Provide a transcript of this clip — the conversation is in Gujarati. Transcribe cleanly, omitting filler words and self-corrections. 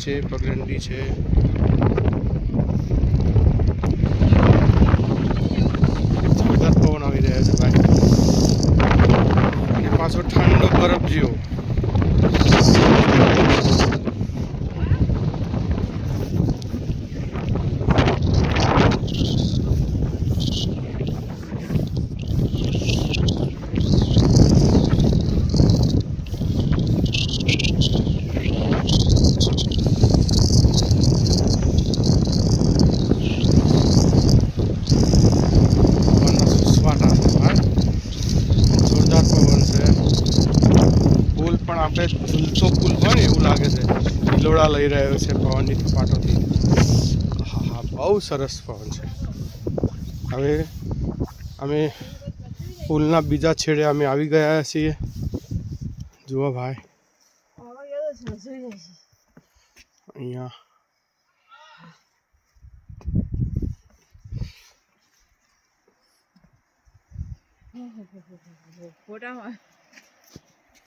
છે, પગડંડી છે. જોરદાર પવન આવી રહ્યા છે ભાઈ, અને પાછો ઠંડો બરફ જેવો. આપણે ઝૂલતો પુલ હોય ને એવું લાગે છે, હિલોળા લઈ રહ્યો છે પવનની પાટોથી. હા હા, બહુ સરસ પવન છે. હવે અમે પુલના બીજા છેડે અમે આવી ગયા છીએ. જુઓ ભાઈ, અહીંયા ફોટામાં